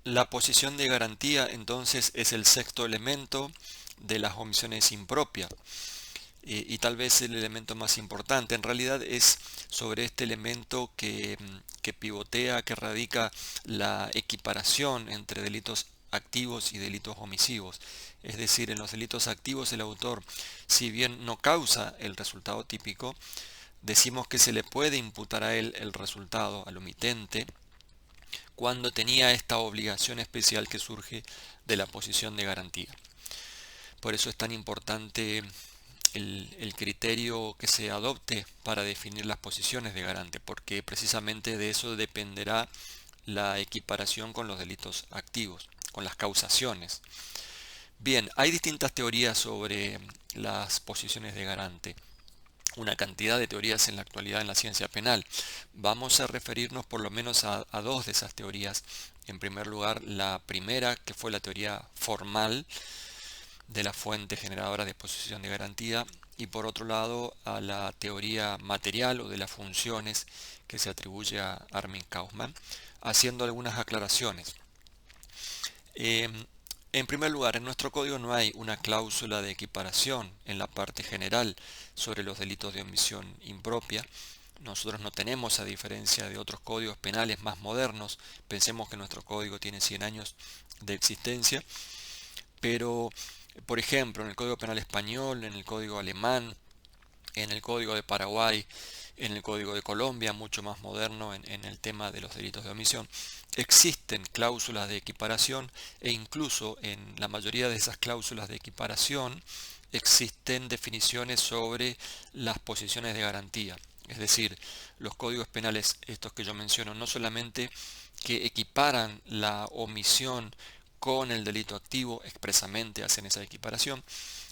La posición de garantía entonces es el sexto elemento de las omisiones impropias y tal vez el elemento más importante. En realidad es sobre este elemento que pivotea, que radica la equiparación entre delitos activos y delitos omisivos. Es decir, en los delitos activos el autor, si bien no causa el resultado típico, decimos que se le puede imputar a él el resultado, al omitente, cuando tenía esta obligación especial que surge de la posición de garantía. Por eso es tan importante el criterio que se adopte para definir las posiciones de garante, porque precisamente de eso dependerá la equiparación con los delitos activos, con las causaciones. Bien, hay distintas teorías sobre las posiciones de garante, una cantidad de teorías en la actualidad en la ciencia penal. Vamos a referirnos por lo menos a dos de esas teorías. En primer lugar, la primera, que fue la teoría formal de la fuente generadora de posición de garantía, y por otro lado a la teoría material o de las funciones que se atribuye a Armin Kaufman, haciendo algunas aclaraciones. Eh, en primer lugar, en nuestro código no hay una cláusula de equiparación en la parte general sobre los delitos de omisión impropia. Nosotros no tenemos, a diferencia de otros códigos penales más modernos, pensemos que nuestro código tiene 100 años de existencia, pero por ejemplo en el Código Penal español, en el Código alemán, en el Código de Paraguay, en el Código de Colombia, mucho más moderno en el tema de los delitos de omisión, existen cláusulas de equiparación e incluso en la mayoría de esas cláusulas de equiparación existen definiciones sobre las posiciones de garantía. Es decir, los códigos penales, estos que yo menciono, no solamente que equiparan la omisión con el delito activo, expresamente hacen esa equiparación,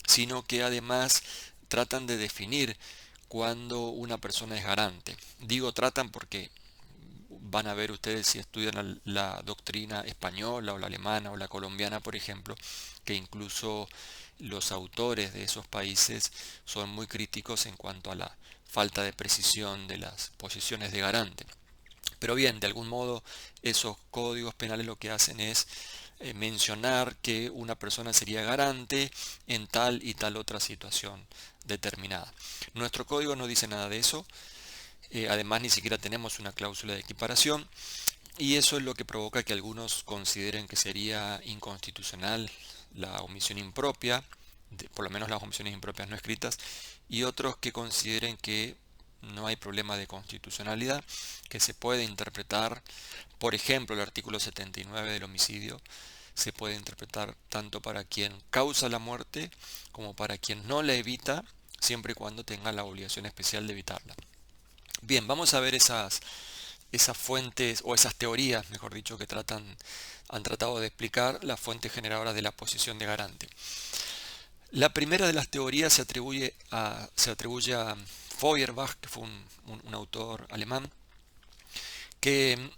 sino que además tratan de definir cuándo una persona es garante. Digo tratan porque van a ver ustedes si estudian la doctrina española o la alemana o la colombiana, por ejemplo, que incluso los autores de esos países son muy críticos en cuanto a la falta de precisión de las posiciones de garante. Pero bien, de algún modo esos códigos penales lo que hacen es mencionar que una persona sería garante en tal y tal otra situación determinada. Nuestro código no dice nada de eso, además ni siquiera tenemos una cláusula de equiparación y eso es lo que provoca que algunos consideren que sería inconstitucional la omisión impropia, por lo menos las omisiones impropias no escritas, y otros que consideren que no hay problema de constitucionalidad, que se puede interpretar, por ejemplo, el artículo 79 del homicidio, se puede interpretar tanto para quien causa la muerte como para quien no la evita, siempre y cuando tenga la obligación especial de evitarla. Bien, vamos a ver esas fuentes o esas teorías, mejor dicho, que han tratado de explicar las fuentes generadoras de la posición de garante. La primera de las teorías se atribuye a Feuerbach, que fue un autor alemán, que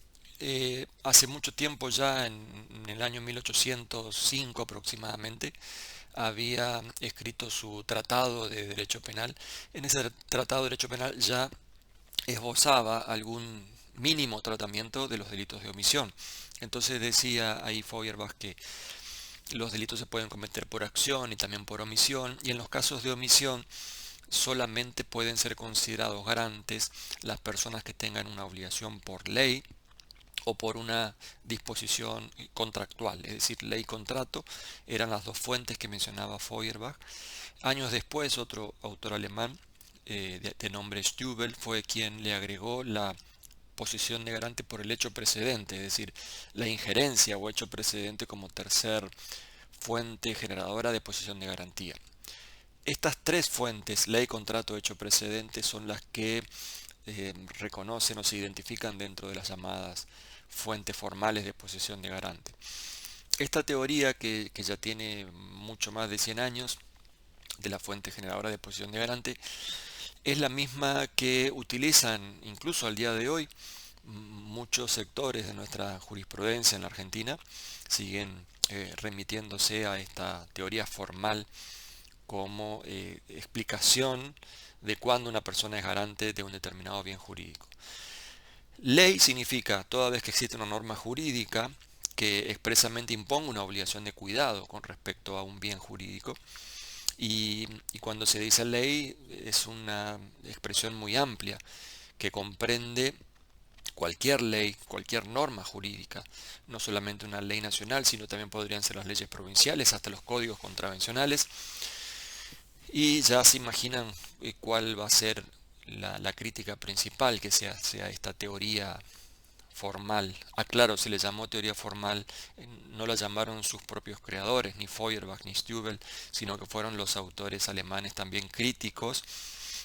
hace mucho tiempo ya, en el año 1805 aproximadamente, había escrito su tratado de derecho penal. En ese tratado de derecho penal ya esbozaba algún mínimo tratamiento de los delitos de omisión. Entonces decía ahí Feuerbach que los delitos se pueden cometer por acción y también por omisión, y en los casos de omisión solamente pueden ser considerados garantes las personas que tengan una obligación por ley o por una disposición contractual, es decir, ley y contrato eran las dos fuentes que mencionaba Feuerbach. Años después, otro autor alemán de nombre Stubel fue quien le agregó la posición de garante por el hecho precedente, es decir, la injerencia o hecho precedente como tercer fuente generadora de posición de garantía. Estas tres fuentes, ley, contrato, hecho precedente, son las que reconocen o se identifican dentro de las llamadas fuentes formales de posición de garante. Esta teoría, que ya tiene mucho más de 100 años, de la fuente generadora de posición de garante, es la misma que utilizan incluso al día de hoy muchos sectores de nuestra jurisprudencia en la Argentina, siguen remitiéndose a esta teoría formal como explicación de cuándo una persona es garante de un determinado bien jurídico. Ley significa toda vez que existe una norma jurídica que expresamente imponga una obligación de cuidado con respecto a un bien jurídico. Y cuando se dice ley es una expresión muy amplia que comprende cualquier ley, cualquier norma jurídica, no solamente una ley nacional, sino también podrían ser las leyes provinciales, hasta los códigos contravencionales. Y ya se imaginan cuál va a ser la crítica principal que se hace a esta teoría formal. Claro, se le llamó teoría formal, no la llamaron sus propios creadores, ni Feuerbach ni Stübel, sino que fueron los autores alemanes también críticos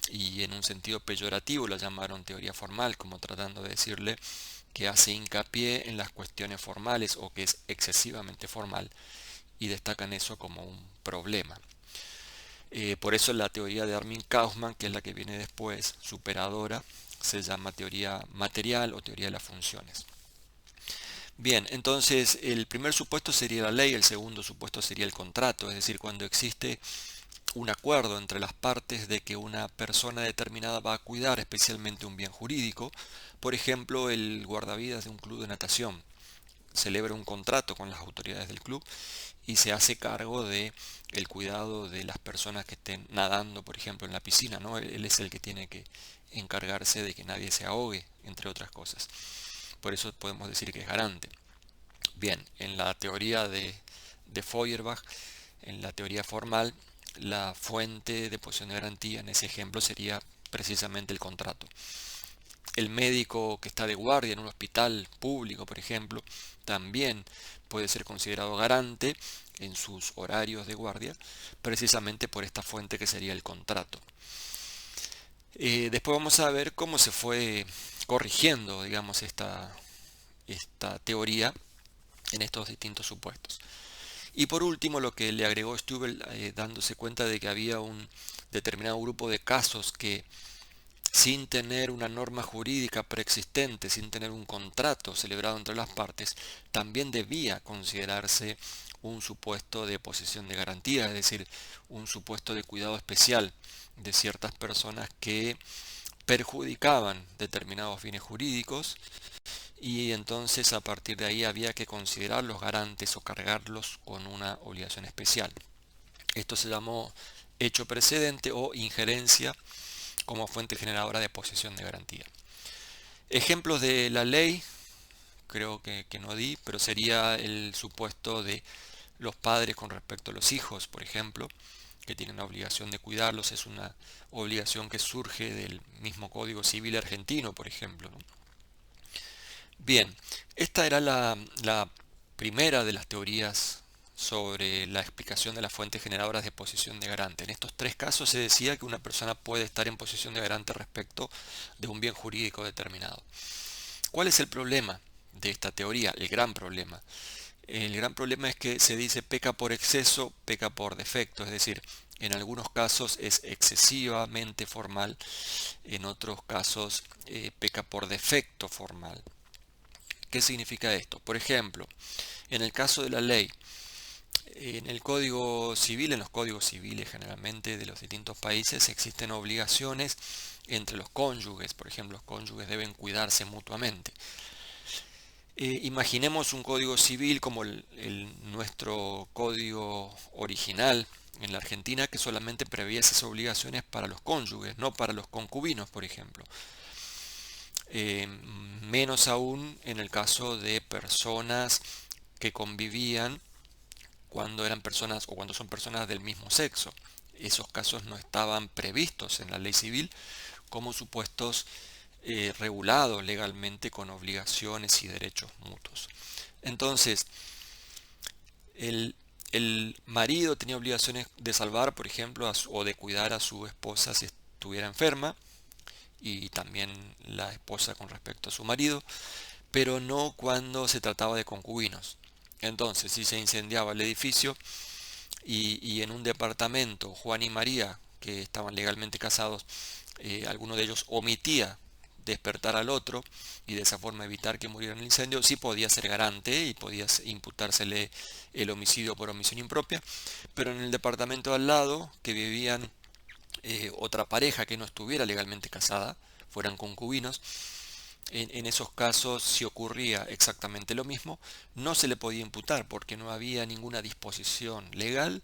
y en un sentido peyorativo la llamaron teoría formal, como tratando de decirle que hace hincapié en las cuestiones formales o que es excesivamente formal, y destacan eso como un problema. Por eso la teoría de Armin Kaufmann, que es la que viene después, superadora, se llama teoría material o teoría de las funciones. Bien, entonces el primer supuesto sería la ley, el segundo supuesto sería el contrato, es decir, cuando existe un acuerdo entre las partes de que una persona determinada va a cuidar especialmente un bien jurídico. Por ejemplo, el guardavidas de un club de natación celebra un contrato con las autoridades del club y se hace cargo de el cuidado de las personas que estén nadando, por ejemplo, en la piscina, ¿no? Él es el que tiene que encargarse de que nadie se ahogue, entre otras cosas. Por eso podemos decir que es garante. Bien, en la teoría de Feuerbach, en la teoría formal, la fuente de posición de garantía en ese ejemplo sería precisamente el contrato. El médico que está de guardia en un hospital público, por ejemplo, también puede ser considerado garante en sus horarios de guardia, precisamente por esta fuente que sería el contrato. Después vamos a ver cómo se fue corrigiendo, digamos, esta teoría en estos distintos supuestos. Y por último, lo que le agregó Stübel, dándose cuenta de que había un determinado grupo de casos que, sin tener una norma jurídica preexistente, sin tener un contrato celebrado entre las partes, también debía considerarse un supuesto de posesión de garantía, es decir, un supuesto de cuidado especial de ciertas personas que perjudicaban determinados bienes jurídicos, y entonces a partir de ahí había que considerar los garantes o cargarlos con una obligación especial. Esto se llamó hecho precedente o injerencia como fuente generadora de posesión de garantía. Ejemplos de la ley, creo que no di, pero sería el supuesto de los padres con respecto a los hijos, por ejemplo, que tienen la obligación de cuidarlos. Es una obligación que surge del mismo Código Civil argentino, por ejemplo, ¿no? Bien, esta era la primera de las teorías sobre la explicación de las fuentes generadoras de posesión de garante. En estos tres casos se decía que una persona puede estar en posesión de garante respecto de un bien jurídico determinado. ¿Cuál es el problema de esta teoría? El gran problema. El gran problema es que se dice peca por exceso, peca por defecto, es decir, en algunos casos es excesivamente formal, en otros casos peca por defecto formal. ¿Qué significa esto? Por ejemplo, en el caso de la ley, en el Código Civil, en los códigos civiles generalmente de los distintos países, existen obligaciones entre los cónyuges. Por ejemplo, los cónyuges deben cuidarse mutuamente. Imaginemos un código civil como nuestro código original en la Argentina, que solamente prevé esas obligaciones para los cónyuges, no para los concubinos, por ejemplo. Menos aún en el caso de personas que convivían cuando eran personas o cuando son personas del mismo sexo. Esos casos no estaban previstos en la ley civil como supuestos regulados legalmente con obligaciones y derechos mutuos. Entonces, el marido tenía obligaciones de salvar, por ejemplo, o de cuidar a su esposa si estuviera enferma, y también la esposa con respecto a su marido, pero no cuando se trataba de concubinos. Entonces, si se incendiaba el edificio y en un departamento Juan y María, que estaban legalmente casados, alguno de ellos omitía despertar al otro y de esa forma evitar que muriera en el incendio, sí podía ser garante y podía imputársele el homicidio por omisión impropia. Pero en el departamento al lado, que vivían otra pareja que no estuviera legalmente casada, fueran concubinos, en esos casos, si ocurría exactamente lo mismo, no se le podía imputar porque no había ninguna disposición legal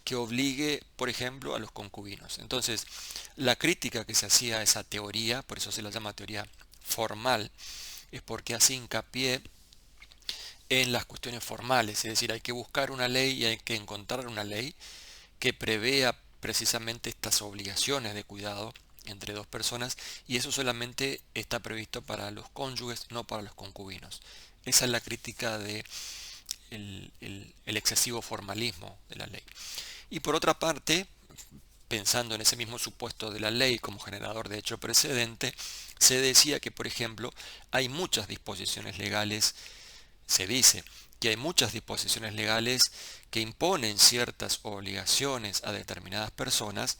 que obligue, por ejemplo, a los concubinos. Entonces, la crítica que se hacía a esa teoría, por eso se la llama teoría formal, es porque hace hincapié en las cuestiones formales, es decir, hay que buscar una ley y hay que encontrar una ley que prevea precisamente estas obligaciones de cuidado entre dos personas, y eso solamente está previsto para los cónyuges, no para los concubinos. Esa es la crítica de el excesivo formalismo de la ley. Y por otra parte, pensando en ese mismo supuesto de la ley como generador de hecho precedente, se decía que, por ejemplo, hay muchas disposiciones legales, se dice que hay muchas disposiciones legales que imponen ciertas obligaciones a determinadas personas,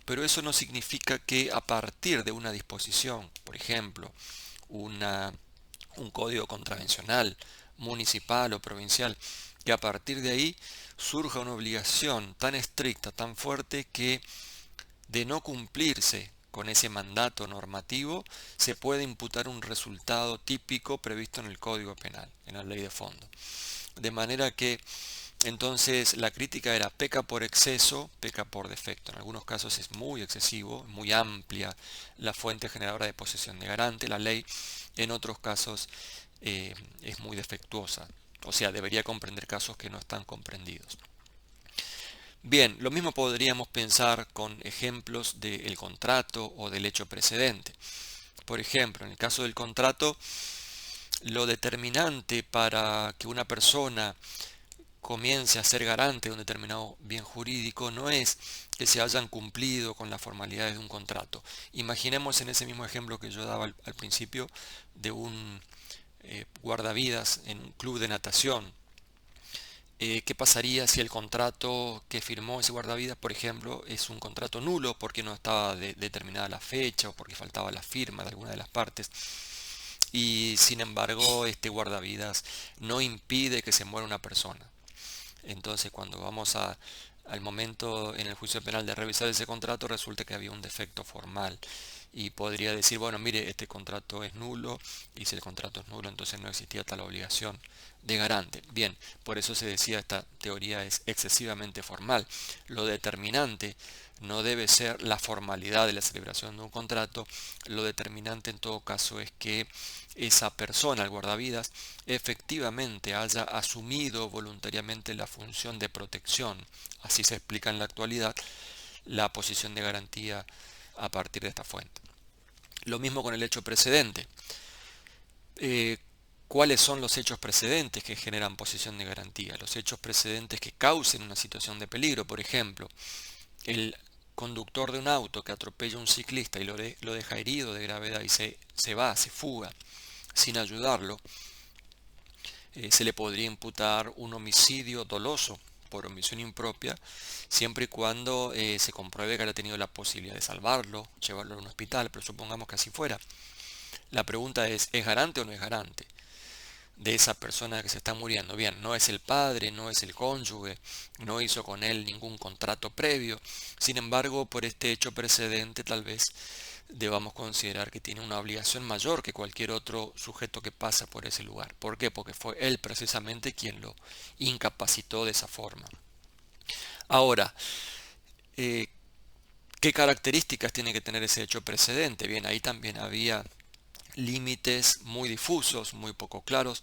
pero eso no significa que a partir de una disposición, por ejemplo, una, un código contravencional municipal o provincial, que a partir de ahí surja una obligación tan estricta, tan fuerte, que de no cumplirse con ese mandato normativo se puede imputar un resultado típico previsto en el Código Penal, en la ley de fondo. De manera que entonces la crítica era peca por exceso, peca por defecto. En algunos casos es muy excesivo, muy amplia la fuente generadora de posesión de garante, la ley. En otros casos es muy defectuosa. O sea, debería comprender casos que no están comprendidos. Bien, lo mismo podríamos pensar con ejemplos del contrato o del hecho precedente. Por ejemplo, en el caso del contrato, lo determinante para que una persona comience a ser garante de un determinado bien jurídico no es que se hayan cumplido con las formalidades de un contrato. Imaginemos en ese mismo ejemplo que yo daba al principio de un guardavidas en un club de natación. ¿Qué pasaría si el contrato que firmó ese guardavidas, por ejemplo, es un contrato nulo porque no estaba determinada la fecha o porque faltaba la firma de alguna de las partes? Y sin embargo, este guardavidas no impide que se muera una persona. Entonces, cuando vamos al momento en el juicio penal de revisar ese contrato, resulta que había un defecto formal. Y podría decir, bueno, mire, este contrato es nulo, y si el contrato es nulo, entonces no existía tal obligación de garante. Bien, por eso se decía esta teoría es excesivamente formal. Lo determinante no debe ser la formalidad de la celebración de un contrato, lo determinante en todo caso es que esa persona, el guardavidas, efectivamente haya asumido voluntariamente la función de protección. Así se explica en la actualidad la posición de garantía a partir de esta fuente. Lo mismo con el hecho precedente. Eh, ¿Cuáles son los hechos precedentes que generan posición de garantía? Los hechos precedentes que causen una situación de peligro, por ejemplo, el conductor de un auto que atropella a un ciclista y lo deja herido de gravedad y se fuga sin ayudarlo, se le podría imputar un homicidio doloso por omisión impropia, siempre y cuando se compruebe que ha tenido la posibilidad de salvarlo, llevarlo a un hospital, pero supongamos que así fuera. La pregunta ¿es garante o no es garante de esa persona que se está muriendo? Bien, no es el padre, no es el cónyuge, no hizo con él ningún contrato previo, sin embargo, por este hecho precedente tal vez debamos considerar que tiene una obligación mayor que cualquier otro sujeto que pasa por ese lugar. ¿Por qué? Porque fue él precisamente quien lo incapacitó de esa forma. Ahora, eh, ¿qué características tiene que tener ese hecho precedente? Bien, ahí también había límites muy difusos, muy poco claros,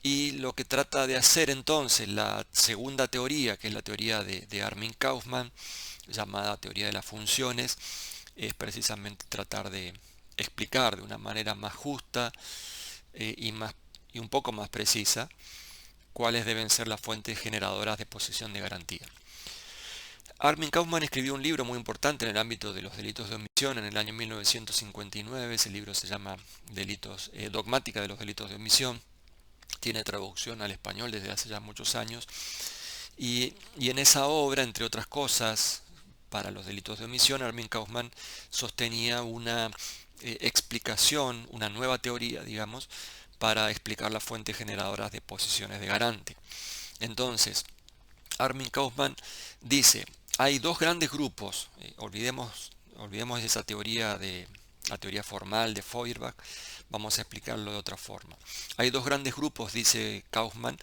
y lo que trata de hacer entonces la segunda teoría, que es la teoría de Armin Kaufmann, llamada teoría de las funciones, es precisamente tratar de explicar de una manera más justa y un poco más precisa cuáles deben ser las fuentes generadoras de posición de garantía. Armin Kaufmann escribió un libro muy importante en el ámbito de los delitos de omisión en el año 1959. Ese libro se llama Dogmática de los delitos de omisión. Tiene traducción al español desde hace ya muchos años. Y en esa obra, entre otras cosas, para los delitos de omisión, Armin Kaufmann sostenía una explicación, una nueva teoría, digamos, para explicar las fuentes generadoras de posiciones de garante. Entonces, Armin Kaufmann dice, hay dos grandes grupos, olvidemos esa teoría de la teoría formal de Feuerbach, vamos a explicarlo de otra forma. Hay dos grandes grupos, dice Kaufmann,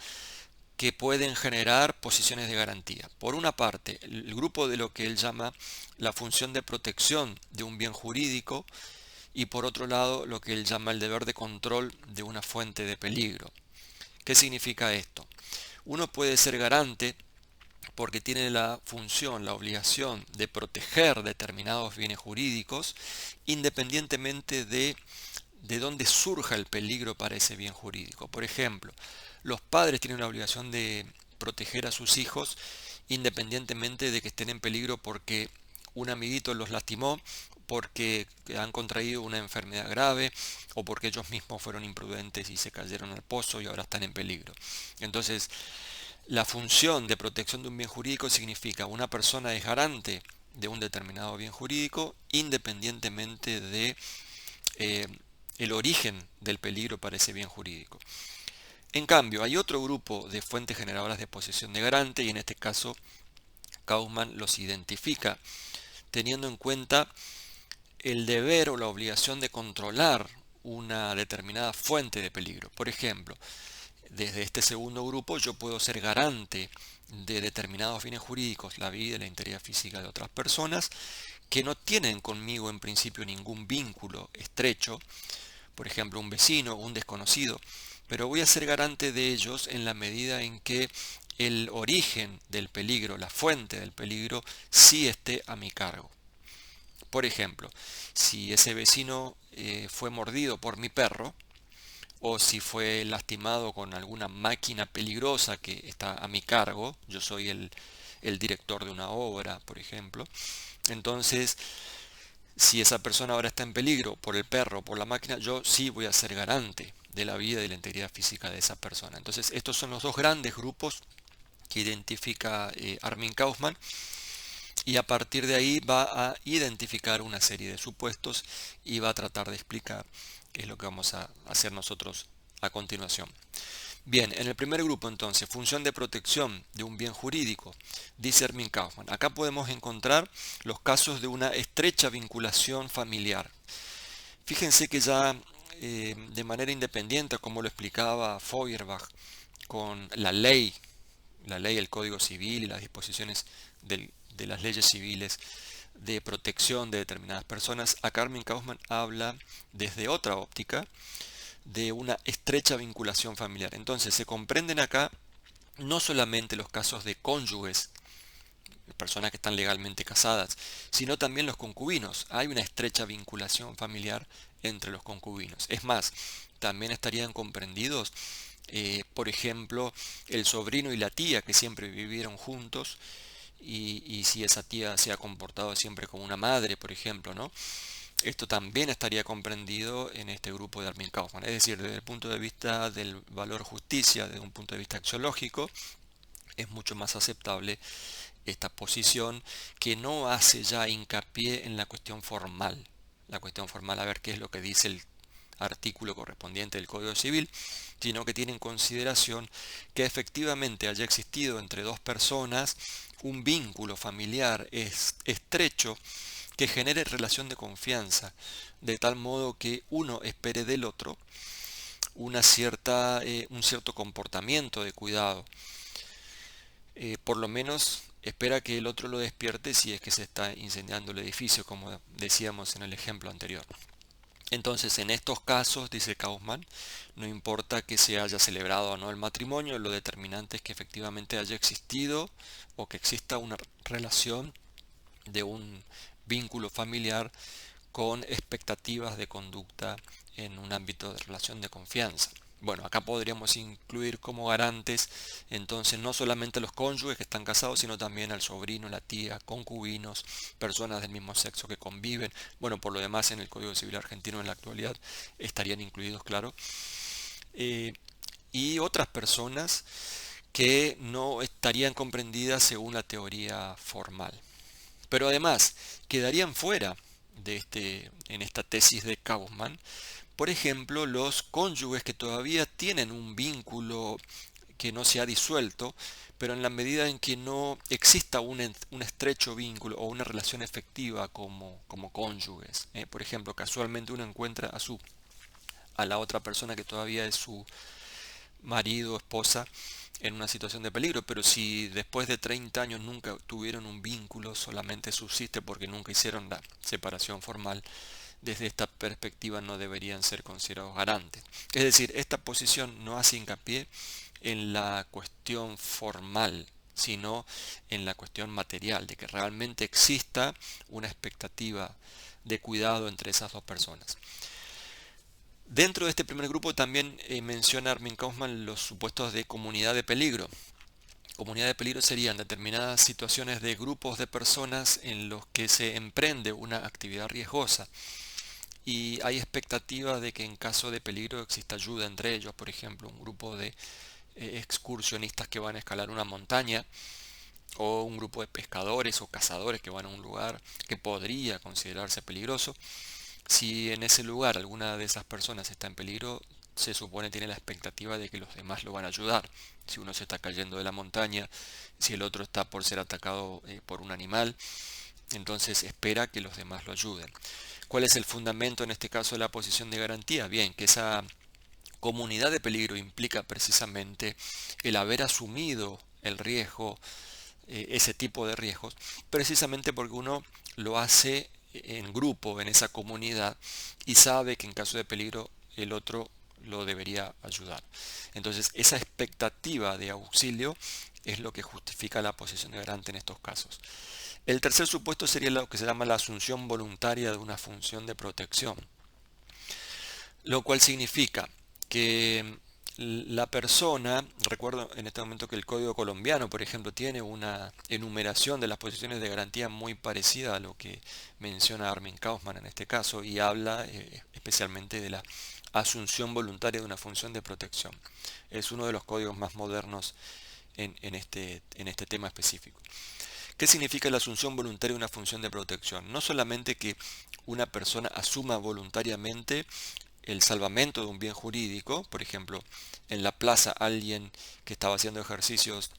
que pueden generar posiciones de garantía. Por una parte, el grupo de lo que él llama la función de protección de un bien jurídico, y por otro lado lo que él llama el deber de control de una fuente de peligro. ¿Qué significa esto? Uno puede ser garante porque tiene la función, la obligación de proteger determinados bienes jurídicos independientemente de dónde surja el peligro para ese bien jurídico. Por ejemplo, los padres tienen la obligación de proteger a sus hijos independientemente de que estén en peligro porque un amiguito los lastimó, porque han contraído una enfermedad grave o porque ellos mismos fueron imprudentes y se cayeron al pozo y ahora están en peligro. Entonces, la función de protección de un bien jurídico significa una persona es garante de un determinado bien jurídico independientemente de el origen del peligro para ese bien jurídico. En cambio, hay otro grupo de fuentes generadoras de posesión de garante y en este caso Kaufmann los identifica teniendo en cuenta el deber o la obligación de controlar una determinada fuente de peligro. Por ejemplo, desde este segundo grupo yo puedo ser garante de determinados bienes jurídicos, la vida y la integridad física de otras personas que no tienen conmigo en principio ningún vínculo estrecho, por ejemplo un vecino o un desconocido, pero voy a ser garante de ellos en la medida en que el origen del peligro, la fuente del peligro, sí esté a mi cargo. Por ejemplo, si ese vecino fue mordido por mi perro, o si fue lastimado con alguna máquina peligrosa que está a mi cargo, yo soy el director de una obra, por ejemplo, entonces si esa persona ahora está en peligro por el perro, por la máquina, yo sí voy a ser garante de la vida y de la integridad física de esa persona. Entonces estos son los dos grandes grupos que identifica Armin Kaufmann y a partir de ahí va a identificar una serie de supuestos y va a tratar de explicar qué es lo que vamos a hacer nosotros a continuación. Bien, en el primer grupo entonces, función de protección de un bien jurídico, dice Armin Kaufmann. Acá podemos encontrar los casos de una estrecha vinculación familiar. Fíjense que ya de manera independiente, como lo explicaba Feuerbach, con la ley, el Código Civil y las disposiciones de las leyes civiles de protección de determinadas personas, acá Armin Kaufmann habla desde otra óptica de una estrecha vinculación familiar. Entonces se comprenden acá no solamente los casos de cónyuges, personas que están legalmente casadas, sino también los concubinos. Hay una estrecha vinculación familiar entre los concubinos. Es más, también estarían comprendidos, por ejemplo, el sobrino y la tía que siempre vivieron juntos y si esa tía se ha comportado siempre como una madre, por ejemplo, ¿no? Esto también estaría comprendido en este grupo de Armin Kaufmann. Es decir, desde el punto de vista del valor justicia, desde un punto de vista axiológico, es mucho más aceptable esta posición que no hace ya hincapié en la cuestión formal. La cuestión formal, a ver qué es lo que dice el artículo correspondiente del Código Civil, sino que tiene en consideración que efectivamente haya existido entre dos personas un vínculo familiar estrecho que genere relación de confianza, de tal modo que uno espere del otro un cierto comportamiento de cuidado. Por lo menos espera que el otro lo despierte si es que se está incendiando el edificio, como decíamos en el ejemplo anterior. Entonces, en estos casos, dice Kaufmann, no importa que se haya celebrado o no el matrimonio, lo determinante es que efectivamente haya existido o que exista una relación de un vínculo familiar con expectativas de conducta en un ámbito de relación de confianza. Bueno, acá podríamos incluir como garantes entonces no solamente los cónyuges que están casados, sino también al sobrino, la tía, concubinos, personas del mismo sexo que conviven. Bueno, por lo demás en el Código Civil argentino en la actualidad estarían incluidos, claro. Y otras personas que no estarían comprendidas según la teoría formal. Pero además quedarían fuera en esta tesis de Kaufmann, por ejemplo, los cónyuges que todavía tienen un vínculo que no se ha disuelto, pero en la medida en que no exista un estrecho vínculo o una relación efectiva como cónyuges. Por ejemplo, casualmente uno encuentra a la otra persona que todavía es su marido o esposa en una situación de peligro, pero si después de 30 años nunca tuvieron un vínculo, solamente subsiste porque nunca hicieron la separación formal, desde esta perspectiva no deberían ser considerados garantes. Es decir, esta posición no hace hincapié en la cuestión formal, sino en la cuestión material, de que realmente exista una expectativa de cuidado entre esas dos personas. Dentro de este primer grupo también menciona Armin Kaufman los supuestos de comunidad de peligro. Comunidad de peligro serían determinadas situaciones de grupos de personas en los que se emprende una actividad riesgosa y hay expectativa de que en caso de peligro exista ayuda entre ellos. Por ejemplo, un grupo de excursionistas que van a escalar una montaña, o un grupo de pescadores o cazadores que van a un lugar que podría considerarse peligroso. Si en ese lugar alguna de esas personas está en peligro, se supone tiene la expectativa de que los demás lo van a ayudar. Si uno se está cayendo de la montaña, si el otro está por ser atacado por un animal, entonces espera que los demás lo ayuden. ¿Cuál es el fundamento en este caso de la posición de garantía? Bien, que esa comunidad de peligro implica precisamente el haber asumido el riesgo, ese tipo de riesgos, precisamente porque uno lo hace en grupo, en esa comunidad, y sabe que en caso de peligro el otro lo debería ayudar. Entonces, esa expectativa de auxilio es lo que justifica la posición de garante en estos casos. El tercer supuesto sería lo que se llama la asunción voluntaria de una función de protección, lo cual significa que la persona, recuerdo en este momento que el Código colombiano, por ejemplo, tiene una enumeración de las posiciones de garantía muy parecida a lo que menciona Armin Kaufman en este caso, y habla especialmente de la asunción voluntaria de una función de protección. Es uno de los códigos más modernos en este tema específico. ¿Qué significa la asunción voluntaria de una función de protección? No solamente que una persona asuma voluntariamente el salvamento de un bien jurídico. Por ejemplo, en la plaza alguien que estaba haciendo ejercicios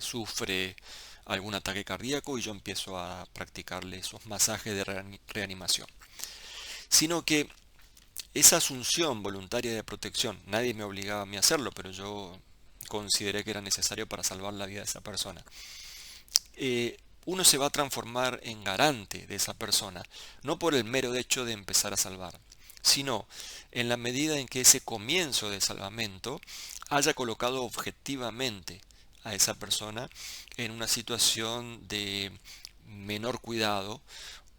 sufre algún ataque cardíaco y yo empiezo a practicarle esos masajes de reanimación, sino que esa asunción voluntaria de protección, nadie me obligaba a mí a hacerlo, pero yo consideré que era necesario para salvar la vida de esa persona. Uno se va a transformar en garante de esa persona, no por el mero hecho de empezar a salvar, sino en la medida en que ese comienzo de salvamento haya colocado objetivamente a esa persona en una situación de menor cuidado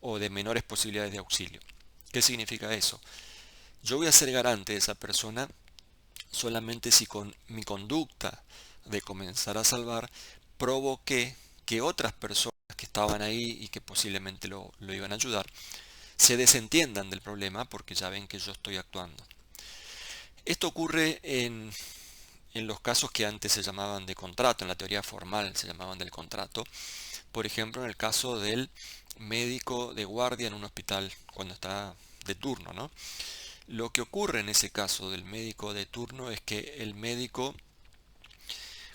o de menores posibilidades de auxilio. ¿Qué significa eso? Yo voy a ser garante de esa persona solamente si con mi conducta de comenzar a salvar provoqué que otras personas que estaban ahí y que posiblemente lo iban a ayudar se desentiendan del problema porque ya ven que yo estoy actuando. Esto ocurre en los casos que antes se llamaban de contrato, en la teoría formal se llamaban del contrato. Por ejemplo, en el caso del médico de guardia en un hospital cuando está de turno, ¿no? Lo que ocurre en ese caso del médico de turno es que el médico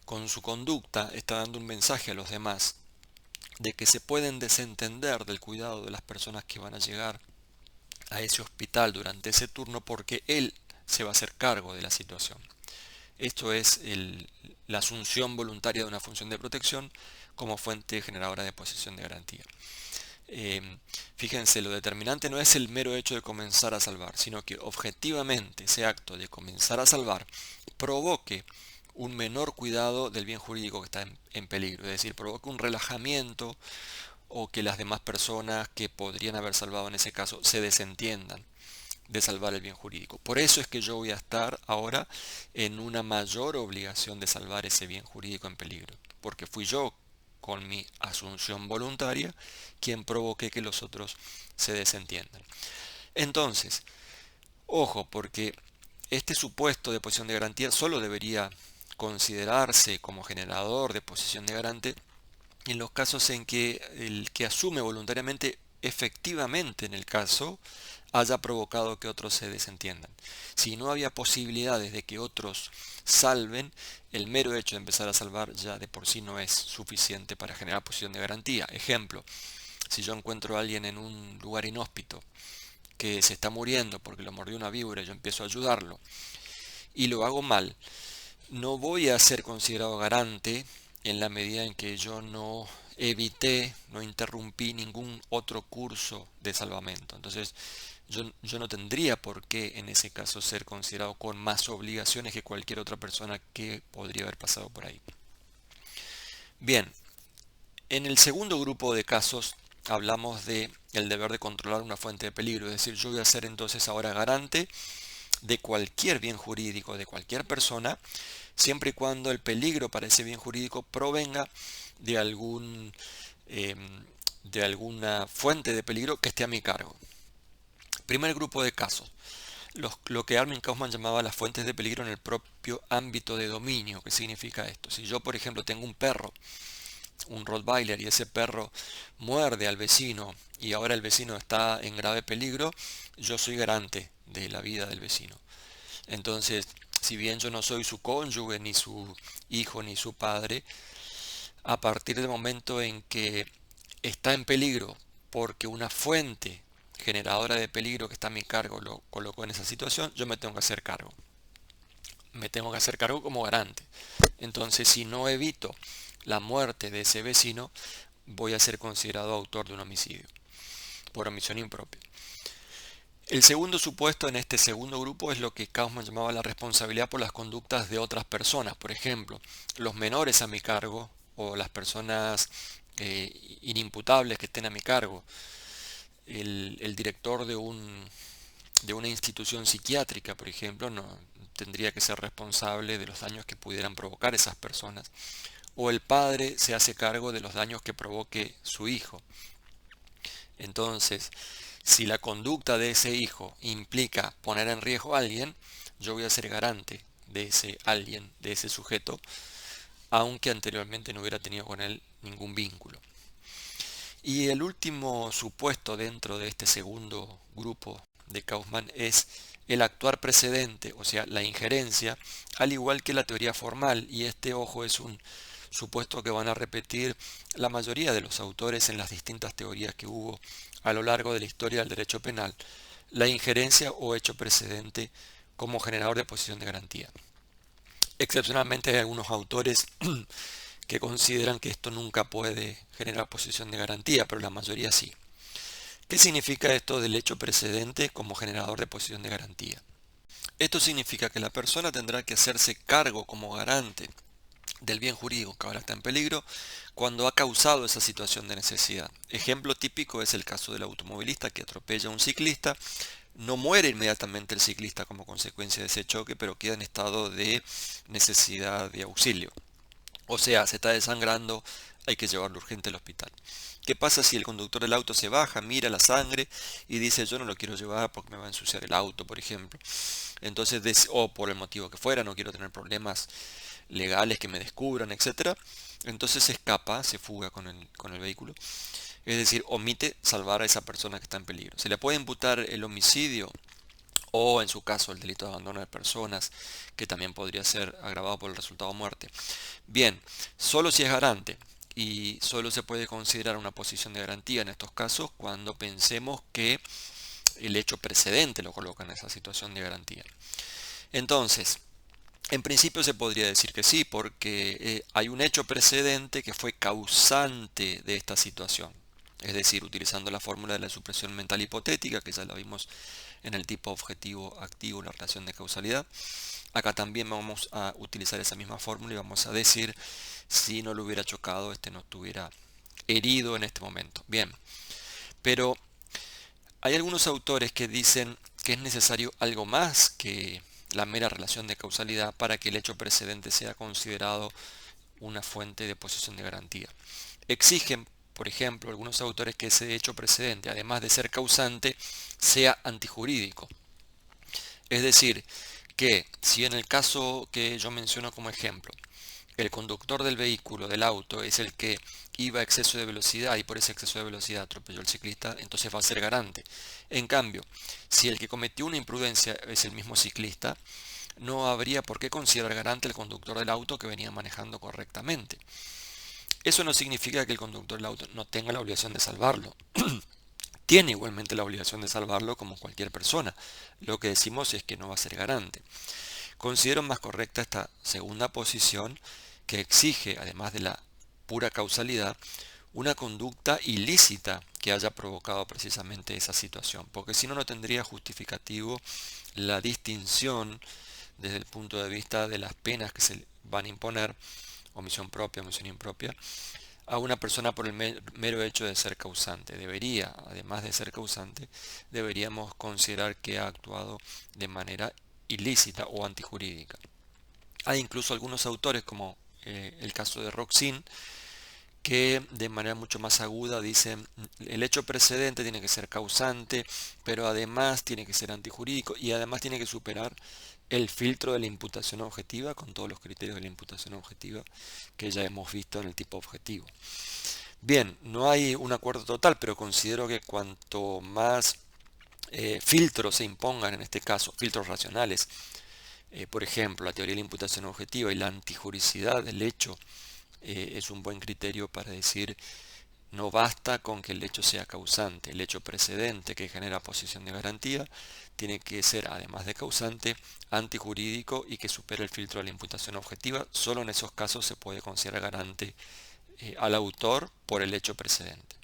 con su conducta está dando un mensaje a los demás de que se pueden desentender del cuidado de las personas que van a llegar a ese hospital durante ese turno porque él se va a hacer cargo de la situación. Esto es la asunción voluntaria de una función de protección como fuente generadora de posición de garantía. Fíjense, lo determinante no es el mero hecho de comenzar a salvar, sino que objetivamente ese acto de comenzar a salvar provoque un menor cuidado del bien jurídico que está en peligro, es decir, provoque un relajamiento o que las demás personas que podrían haber salvado en ese caso se desentiendan de salvar el bien jurídico. Por eso es que yo voy a estar ahora en una mayor obligación de salvar ese bien jurídico en peligro, porque fui yo con mi asunción voluntaria quien provoqué que los otros se desentiendan. Entonces, ojo, porque este supuesto de posición de garantía solo debería considerarse como generador de posición de garante en los casos en que el que asume voluntariamente efectivamente en el caso haya provocado que otros se desentiendan. Si no había posibilidades de que otros salven, el mero hecho de empezar a salvar ya de por sí no es suficiente para generar posición de garantía. Ejemplo, si yo encuentro a alguien en un lugar inhóspito que se está muriendo porque lo mordió una víbora y yo empiezo a ayudarlo y lo hago mal, no voy a ser considerado garante en la medida en que yo no evité, no interrumpí ningún otro curso de salvamento. Entonces, yo no tendría por qué en ese caso ser considerado con más obligaciones que cualquier otra persona que podría haber pasado por ahí. Bien, en el segundo grupo de casos hablamos de el deber de controlar una fuente de peligro, es decir, yo voy a ser entonces ahora garante de cualquier bien jurídico de cualquier persona, siempre y cuando el peligro para ese bien jurídico provenga de de alguna fuente de peligro que esté a mi cargo. Primer grupo de casos, lo que Armin Kaufman llamaba las fuentes de peligro en el propio ámbito de dominio. ¿Qué significa esto? Si yo, por ejemplo, tengo un perro, un Rottweiler, y ese perro muerde al vecino y ahora el vecino está en grave peligro, yo soy garante de la vida del vecino. Entonces, si bien yo no soy su cónyuge, ni su hijo, ni su padre, a partir del momento en que está en peligro porque una fuente generadora de peligro que está a mi cargo lo colocó en esa situación, yo me tengo que hacer cargo. Me tengo que hacer cargo como garante. Entonces, si no evito la muerte de ese vecino, voy a ser considerado autor de un homicidio por omisión impropia. El segundo supuesto en este segundo grupo es lo que Kaufman llamaba la responsabilidad por las conductas de otras personas. Por ejemplo, los menores a mi cargo o las personas inimputables que estén a mi cargo. El director de una institución psiquiátrica, por ejemplo, no tendría que ser responsable de los daños que pudieran provocar esas personas. O el padre se hace cargo de los daños que provoque su hijo. Entonces, si la conducta de ese hijo implica poner en riesgo a alguien, yo voy a ser garante de ese alguien, de ese sujeto, aunque anteriormente no hubiera tenido con él ningún vínculo. Y el último supuesto dentro de este segundo grupo de Kaufman es el actuar precedente, o sea, la injerencia, al igual que la teoría formal, y este, ojo, es un supuesto que van a repetir la mayoría de los autores en las distintas teorías que hubo a lo largo de la historia del derecho penal, la injerencia o hecho precedente como generador de posición de garantía. Excepcionalmente hay algunos autores que consideran que esto nunca puede generar posición de garantía, pero la mayoría sí. ¿Qué significa esto del hecho precedente como generador de posición de garantía? Esto significa que la persona tendrá que hacerse cargo como garante del bien jurídico que ahora está en peligro cuando ha causado esa situación de necesidad. Ejemplo típico es el caso del automovilista que atropella a un ciclista. No muere inmediatamente el ciclista como consecuencia de ese choque, pero queda en estado de necesidad de auxilio. O sea, se está desangrando, hay que llevarlo urgente al hospital. ¿Qué pasa si el conductor del auto se baja, mira la sangre y dice yo no lo quiero llevar porque me va a ensuciar el auto, por ejemplo? Entonces, o por el motivo que fuera, no quiero tener problemas legales que me descubran, etcétera. Entonces se escapa, se fuga con el vehículo. Es decir, omite salvar a esa persona que está en peligro. Se le puede imputar el homicidio o en su caso el delito de abandono de personas, que también podría ser agravado por el resultado de muerte. Bien, solo si es garante y solo se puede considerar una posición de garantía en estos casos cuando pensemos que el hecho precedente lo coloca en esa situación de garantía. Entonces, en principio se podría decir que sí, porque hay un hecho precedente que fue causante de esta situación. Es decir, utilizando la fórmula de la supresión mental hipotética, que ya la vimos en el tipo objetivo-activo, la relación de causalidad. Acá también vamos a utilizar esa misma fórmula y vamos a decir si no lo hubiera chocado, no estuviera herido en este momento. Bien, pero hay algunos autores que dicen que es necesario algo más que la mera relación de causalidad para que el hecho precedente sea considerado una fuente de posición de garantía. Exigen, por ejemplo, algunos autores que ese hecho precedente, además de ser causante, sea antijurídico. Es decir, que si en el caso que yo menciono como ejemplo, el conductor del vehículo, del auto, es el que iba a exceso de velocidad y por ese exceso de velocidad atropelló al ciclista, entonces va a ser garante. En cambio, si el que cometió una imprudencia es el mismo ciclista, no habría por qué considerar garante el conductor del auto que venía manejando correctamente. Eso no significa que el conductor del auto no tenga la obligación de salvarlo. Tiene igualmente la obligación de salvarlo como cualquier persona. Lo que decimos es que no va a ser garante. Considero más correcta esta segunda posición, que exige, además de la pura causalidad, una conducta ilícita que haya provocado precisamente esa situación, porque si no, no tendría justificativo la distinción desde el punto de vista de las penas que se van a imponer, omisión propia, omisión impropia, a una persona por el mero hecho de ser causante. Debería, además de ser causante, deberíamos considerar que ha actuado de manera ilícita o antijurídica. Hay incluso algunos autores, como el caso de Roxin, que de manera mucho más aguda dicen el hecho precedente tiene que ser causante, pero además tiene que ser antijurídico y además tiene que superar el filtro de la imputación objetiva con todos los criterios de la imputación objetiva que ya hemos visto en el tipo objetivo. Bien, no hay un acuerdo total, pero considero que cuanto más filtros se impongan, en este caso filtros racionales, por ejemplo, la teoría de la imputación objetiva y la antijuricidad del hecho, es un buen criterio para decir no basta con que el hecho sea causante, el hecho precedente que genera posición de garantía tiene que ser, además de causante, antijurídico y que supere el filtro de la imputación objetiva. Solo en esos casos se puede considerar garante al autor por el hecho precedente.